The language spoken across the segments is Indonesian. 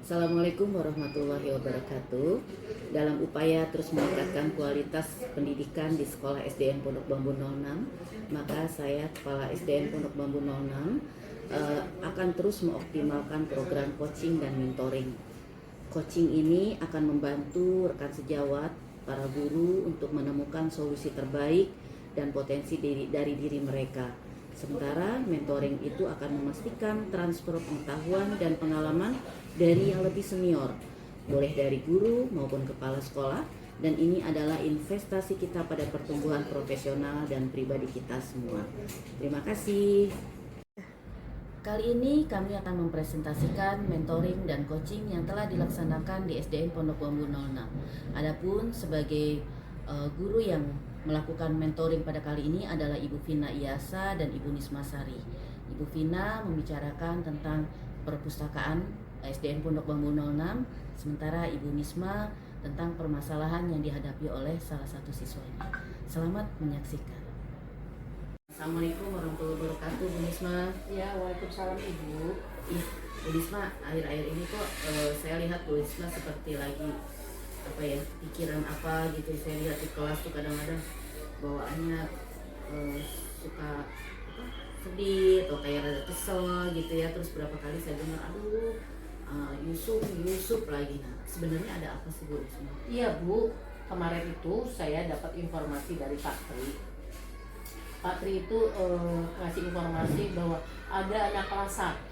Assalamualaikum warahmatullahi wabarakatuh. Dalam upaya terus meningkatkan kualitas pendidikan di Sekolah SDN Pondok Bambu 06, maka saya Kepala SDN Pondok Bambu 06 akan terus mengoptimalkan program coaching dan mentoring. Coaching ini akan membantu rekan sejawat, para guru untuk menemukan solusi terbaik dan potensi dari diri mereka. Sementara mentoring itu akan memastikan transfer pengetahuan dan pengalaman dari yang lebih senior, boleh dari guru maupun kepala sekolah, dan ini adalah investasi kita pada pertumbuhan profesional dan pribadi kita semua. Terima kasih. Kali ini kami akan mempresentasikan mentoring dan coaching yang telah dilaksanakan di SDN Pondok Bambu 06. Adapun sebagai guru yang melakukan mentoring pada kali ini adalah Ibu Vina Iyasa dan Ibu Nisma Sari. Ibu Vina membicarakan tentang perpustakaan SDN Pondok Bambu 06, sementara Ibu Nisma tentang permasalahan yang dihadapi oleh salah satu siswanya. Selamat menyaksikan. Assalamualaikum warahmatullahi wabarakatuh, Bu Nisma. Ya, waalaikumsalam Ibu. Bu Nisma, akhir-akhir ini kok saya lihat Bu Nisma seperti lagi pikiran apa gitu. Saya lihat di kelas tuh kadang-kadang bawaannya suka sedih atau kayak rada kesel gitu ya. Terus berapa kali saya dengar Yusuf lagi. Nah, sebenarnya ada apa sih Bu Nisma? Iya Bu, kemarin itu saya dapat informasi dari Pak Tri. Pak Tri itu ngasih informasi bahwa ada anak kelas 1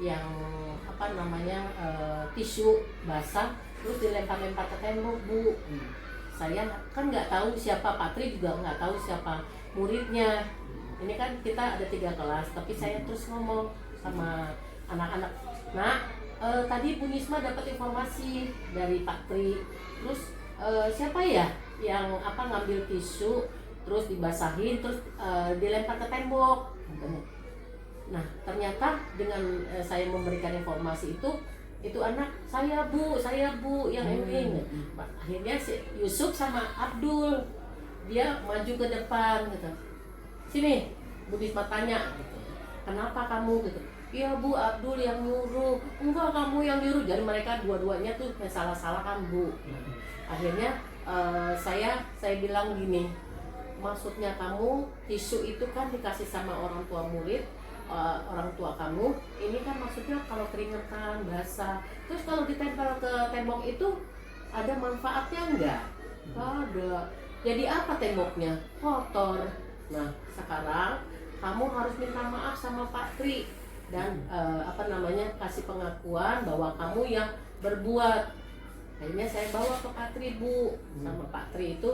yang tisu basah terus dilempar-lempar ke tembok Bu. Saya kan nggak tahu siapa, Pak Tri juga nggak tahu siapa muridnya. Ini kan kita ada 3 kelas, tapi saya terus ngomong sama anak-anak, tadi Bu Nisma dapat informasi dari Pak Tri, terus siapa ya yang ngambil tisu terus dibasahin terus dilempar ke tembok. Nah ternyata dengan saya memberikan informasi itu anak saya bu yang ini. Akhirnya si Yusuf sama Abdul dia maju ke depan gitu. Sini Bu Nisma tanya gitu, kenapa kamu gitu. Iya Bu, Abdul yang nyuruh. Enggak, kamu yang nyuruh. Jadi mereka dua-duanya tuh salah-salahan Bu. Akhirnya saya bilang gini, maksudnya kamu tisu itu kan dikasih sama orang tua murid, orang tua kamu. Ini kan maksudnya kalau keringetan, basah, terus kalau ditempel ke tembok itu ada manfaatnya enggak? Ada. Jadi apa temboknya? Kotor. Nah sekarang kamu harus minta maaf sama Pak Tri dan kasih pengakuan bahwa kamu yang berbuat. Akhirnya saya bawa ke Pak Tri Bu, sama Pak Tri itu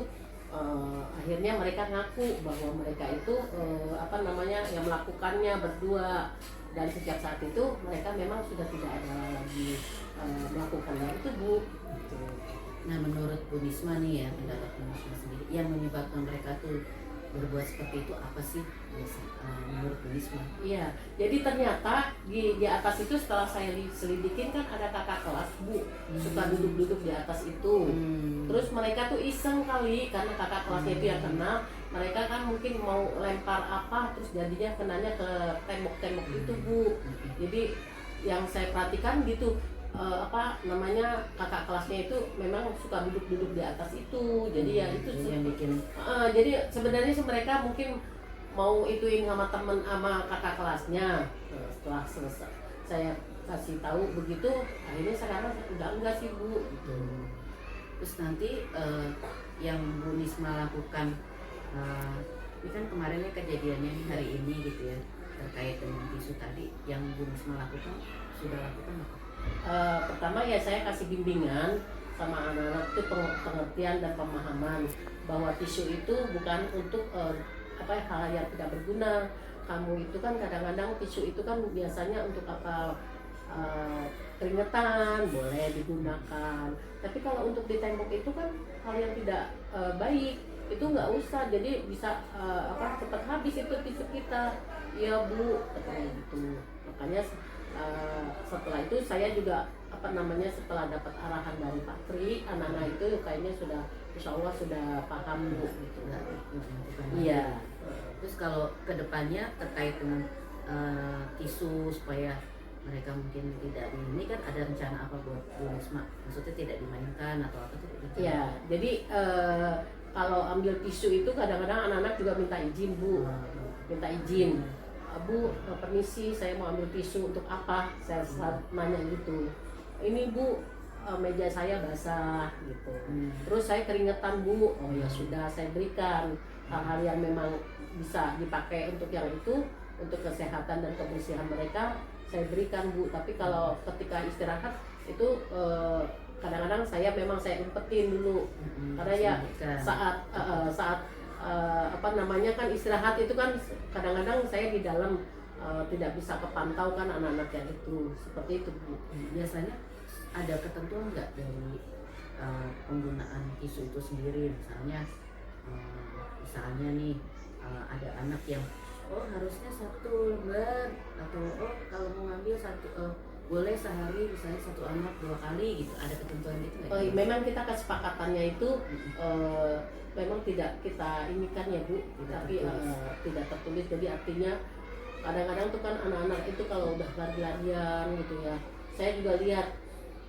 akhirnya mereka ngaku bahwa mereka itu yang melakukannya berdua, dan sejak saat itu mereka memang sudah tidak ada lagi melakukan hal itu Bu. Nah, menurut Bu Nisma nih ya, pendapat Bu Nisma sendiri, yang menyebabkan mereka tuh berbuat seperti itu apa sih menurut Bu Nisma? Iya, jadi ternyata di atas itu setelah saya selidikin kan ada kakak kelas Bu, suka duduk-duduk di atas itu. Terus mereka tuh iseng kali karena kakak kelasnya itu yang kenal, mereka kan mungkin mau lempar apa terus jadinya kenanya ke tembok-tembok itu Bu. Jadi yang saya perhatikan gitu, kakak kelasnya itu memang suka duduk-duduk di atas itu. Jadi ya itu yang bikin jadi sebenarnya mereka mungkin mau ituin sama temen sama kakak kelasnya. Setelah selesai saya kasih tahu begitu, akhirnya sekarang udah enggak sih Bu gitu. Terus nanti yang Bu Nisma lakukan, ini kan kemarinnya kejadiannya hari ini gitu ya, terkait dengan tisu tadi, yang Bu Nisma lakukan, sudah lakukan apa? Pertama ya saya kasih bimbingan sama anak-anak itu pengertian dan pemahaman bahwa tisu itu bukan untuk hal yang tidak berguna. Kamu itu kan kadang-kadang tisu itu kan biasanya untuk keringetan boleh digunakan, tapi kalau untuk di tembok itu kan hal yang tidak baik, itu nggak usah. Jadi bisa cepat habis itu tisu kita. Ya Bu, katanya gitu. Makanya setelah itu saya juga setelah dapat arahan dari Pak Tri, anak-anak itu kayaknya sudah insya Allah sudah paham Bu gitu. Iya. Terus kalau kedepannya terkait dengan tisu supaya mereka mungkin tidak ini kan ada rencana apa buat Bu Risma? Maksudnya tidak dimainkan atau apa tuh? Ya, jadi kalau ambil tisu itu kadang-kadang anak-anak juga minta izin Bu, minta izin. Bu, permisi saya mau ambil tisu untuk apa? Saya nanya gitu. Ini Bu, meja saya basah gitu. Terus saya keringetan Bu, oh ya sudah saya berikan hal-hal yang memang bisa dipakai untuk yang itu, untuk kesehatan dan kebersihan mereka saya berikan Bu. Tapi kalau ketika istirahat itu kadang-kadang memang saya umpetin dulu karena ya saat apa namanya kan istirahat itu kan kadang-kadang saya di dalam tidak bisa kepantau kan anak-anaknya itu seperti itu Bu. Biasanya ada ketentuan nggak dari penggunaan tisu itu sendiri, misalnya nih ada anak yang harusnya 1 lembar atau kalau mau ngambil boleh sehari misalnya 1 anak 2 kali gitu, ada ketentuan gitu nggak? Memang kita kesepakatannya itu memang tidak kita ini kan ya Bu, tapi tidak tertulis. Jadi artinya kadang-kadang tuh kan anak-anak itu kalau udah lari-larian gitu ya, saya juga lihat,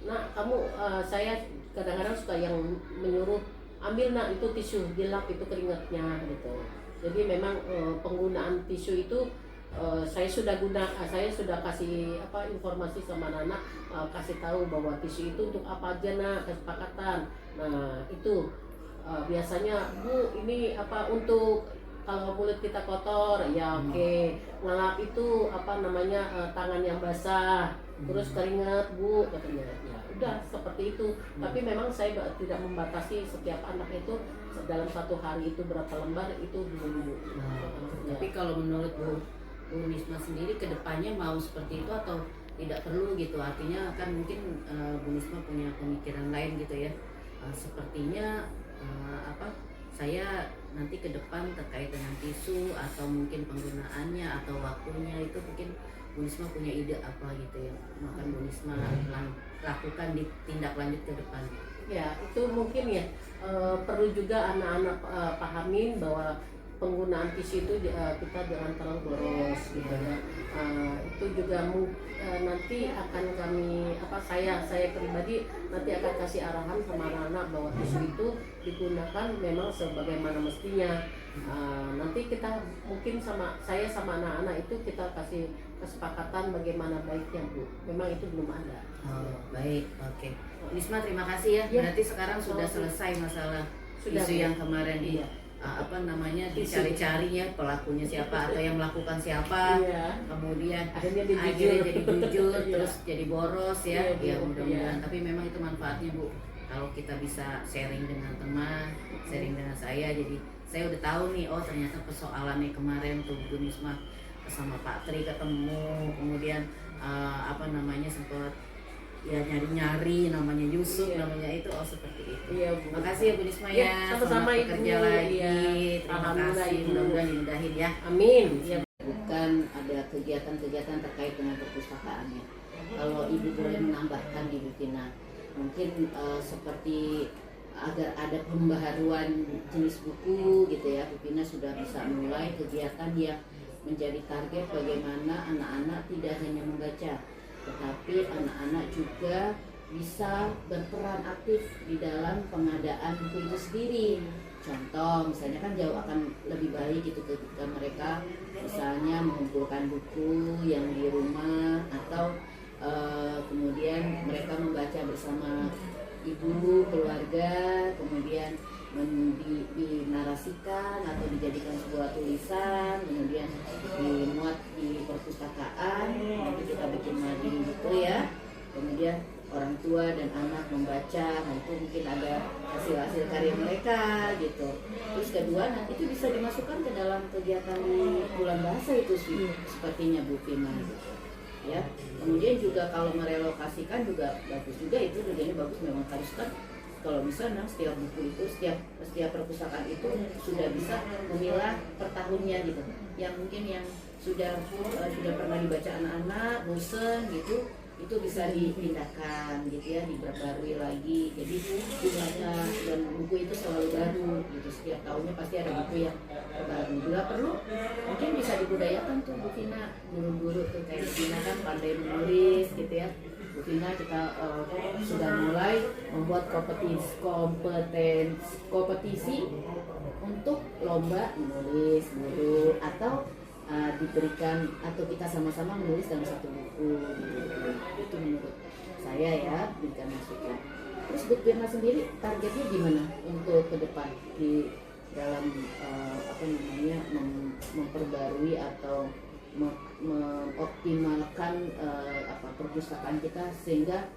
nah kamu saya kadang-kadang suka yang menyuruh ambil nak itu tisu dilap itu keringatnya gitu. Jadi memang penggunaan tisu itu saya sudah kasih informasi sama anak, kasih tahu bahwa tisu itu untuk apa aja nak, kesepakatan. Nah itu biasanya Bu ini untuk kalau mulut kita kotor ya oke. Ngelap itu tangan yang basah, terus keringat Bu katanya. Ya udah seperti itu. Tapi memang saya tidak membatasi setiap anak itu dalam 1 hari itu berapa lembar itu dulu. Tapi kalau menurut Bu Risma sendiri kedepannya mau seperti itu atau tidak perlu gitu? Artinya kan mungkin Bu Risma punya pemikiran lain gitu ya. Sepertinya saya nanti ke depan terkait dengan tisu atau mungkin penggunaannya atau waktunya itu mungkin Bu Risma punya ide apa gitu ya, akan Bu Risma lakukan di tindak lanjut ke depan. Ya itu mungkin ya perlu juga anak-anak pahamin bahwa penggunaan tisu itu kita jangan terlalu boros gitu ya. Itu juga nanti akan kami saya pribadi nanti akan kasih arahan sama anak-anak bahwa tisu itu digunakan memang sebagaimana mestinya. Nanti kita mungkin saya sama anak-anak itu kita kasih kesepakatan bagaimana baiknya Bu. Memang itu belum ada. Baik, oke. Risma terima kasih ya. Berarti sekarang sudah selesai masalah isu yang kemarin dicari-cari ya pelakunya siapa atau yang melakukan siapa. Kemudian akhirnya jadi jujur terus jadi boros ya. Mudah-mudahan. Tapi memang itu manfaatnya Bu. Kalau kita bisa sharing dengan teman, sharing dengan saya, jadi saya udah tahu nih, ternyata persoalannya kemarin tuh Bu Risma sama Pak Tri ketemu, kemudian sempat ya nyari-nyari namanya Yusuf, namanya itu seperti itu. Iya Bu. Makasih ya Bu Risma ya. Sama-sama Ibu. Kerja lagi. Iya. Terima kasih. Mudah-mudahan dimudahin ya. Amin. Ya. Bukan ada kegiatan-kegiatan terkait dengan perpustakaannya. Kalau Ibu boleh menambahkan Ibu Tina, mungkin seperti agar ada pembaharuan jenis buku gitu ya, Bu Tina sudah bisa mulai kegiatan yang menjadi target bagaimana anak-anak tidak hanya membaca, tetapi anak-anak juga bisa berperan aktif di dalam pengadaan buku itu sendiri. Contoh, misalnya kan jauh akan lebih baik gitu ketika mereka misalnya mengumpulkan buku yang di rumah atau kemudian mereka membaca bersama ibu, keluarga, kemudian dinarasikan atau dijadikan sebuah tulisan, kemudian dimuat di perpustakaan, nanti kita bikin mading gitu ya, kemudian orang tua dan anak membaca, nah itu mungkin ada hasil-hasil karya mereka gitu. Terus kedua, nanti itu bisa dimasukkan ke dalam kegiatan bulan bahasa itu sih, sepertinya Bu Fina gitu. Ya, kemudian juga kalau merelokasikan juga bagus juga, itu tujuannya bagus, memang harus kan kalau misalnya setiap buku itu setiap perpustakaan itu sudah bisa memilah per tahunnya gitu, yang mungkin yang sudah pernah dibaca anak-anak bosen gitu, itu bisa dipindahkan gitu ya, diperbarui lagi. Jadi jumlahnya dan buku itu selalu baru gitu, setiap tahunnya pasti ada buku yang baru. Bila perlu mungkin bisa dibudayakan tuh Bu Vina, guru-guru tuh kayak Bu Vina kan pandai menulis gitu ya. Bu Vina kita sudah mulai membuat kompetisi untuk lomba menulis guru, atau diberikan atau kita sama-sama menulis dalam satu buku gitu. Itu menurut saya ya, berikan masukan. Terus Bu Firna sendiri targetnya gimana untuk ke depan di dalam memperbarui atau mengoptimalkan perpustakaan kita, sehingga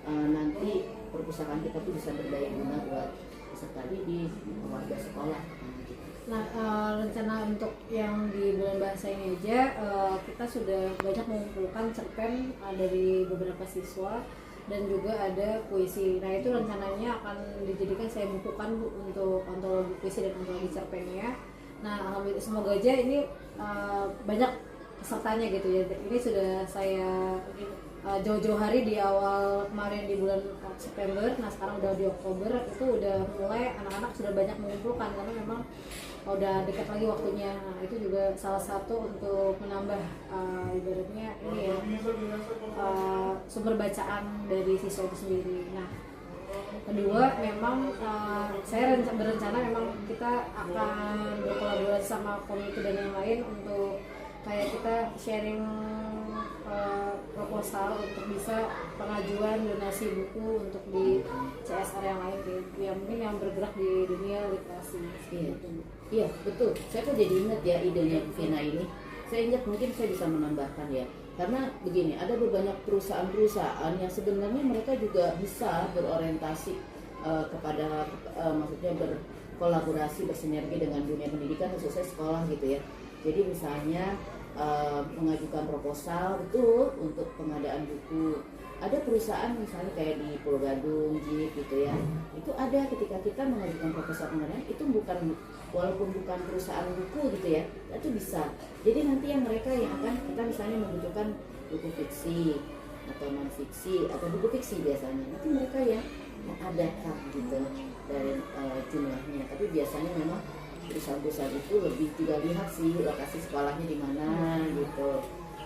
nanti perpustakaan kita tuh bisa berdaya guna buat peserta didik, warga sekolah. Nah, rencana untuk yang di bulan bahasa ini aja, kita sudah banyak mengumpulkan cerpen dari beberapa siswa dan juga ada puisi. Nah, itu rencananya akan dijadikan saya bukukan Bu untuk antologi puisi dan antologi cerpennya. Nah, alhamdulillah, semoga aja ini banyak pesertanya gitu ya. Ini sudah saya jauh-jauh hari di awal kemarin di bulan September, nah sekarang udah di Oktober, itu udah mulai anak-anak sudah banyak mengumpulkan karena memang udah dekat lagi waktunya. Nah, itu juga salah satu untuk menambah ibaratnya ini ya, sumber bacaan dari siswa itu sendiri. Nah, kedua memang saya berencana memang kita akan berkolaborasi sama komite dan yang lain untuk kayak kita sharing proposal untuk bisa pengajuan donasi buku untuk di CSR yang lain, yang mungkin yang bergerak di dunia literasi. Iya betul, saya kok jadi ingat ya idenya Bu Vina ini. Saya ingat, mungkin saya bisa menambahkan ya, karena begini, ada banyak perusahaan-perusahaan yang sebenarnya mereka juga bisa berorientasi kepada maksudnya berkolaborasi, bersinergi dengan dunia pendidikan, khususnya sekolah gitu ya. Jadi misalnya mengajukan proposal betul untuk pengadaan buku. Ada perusahaan misalnya kayak di Pulau Gadung, JIP gitu ya. Itu ada ketika kita mengajukan proposal pengadaan, itu walaupun bukan perusahaan buku gitu ya, itu bisa. Jadi nanti yang mereka yang akan, kita misalnya membutuhkan buku fiksi atau non fiksi atau buku fiksi biasanya, nanti mereka yang mengadakan gitu dari jumlahnya. Tapi biasanya memang perusahaan-perusahaan itu lebih juga lihat sih lokasi sekolahnya di mana gitu.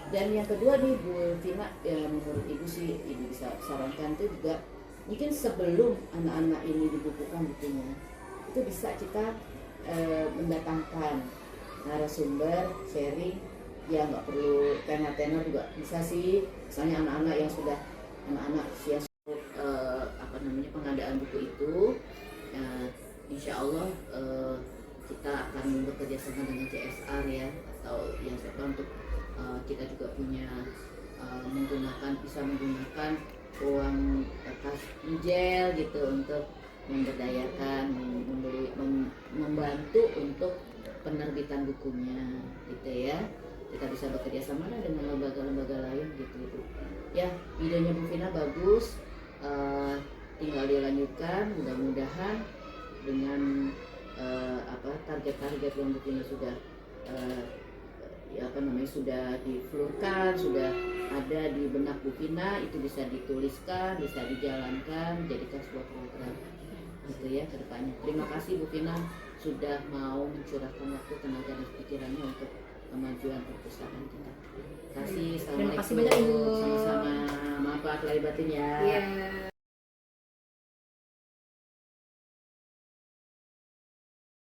Dan yang kedua nih Bu Vina, ya menurut Ibu sih, Ibu bisa sarankan itu juga mungkin sebelum anak-anak ini dibukukan bukunya, itu bisa kita mendatangkan narasumber sharing, ya nggak perlu tenor juga bisa sih. Misalnya anak-anak yang sudah siap pengadaan buku itu, insya Allah kita akan bekerja sama dengan CSR ya, atau yang saya untuk kita juga punya bisa menggunakan uang kertas gel gitu untuk memberdayakan, membantu untuk penerbitan bukunya gitu ya. Kita bisa bekerja sama dengan lembaga-lembaga lain gitu. Ya, idenya Bu Vina bagus, tinggal dilanjutkan, mudah-mudahan dengan target-target yang Bu Vina sudah sudah diflurkan, sudah ada di benak Bu Vina, itu bisa dituliskan, bisa dijalankan, jadikan sebuah program gitu ya ke depannya. Terima kasih Bu Vina sudah mau mencurahkan waktu, tenaga dan pikirannya untuk kemajuan perpustakaan kita. Terima kasih. Terima kasih banyak Ibu. Sama-sama. Maaf lahir batin ya. Yeah.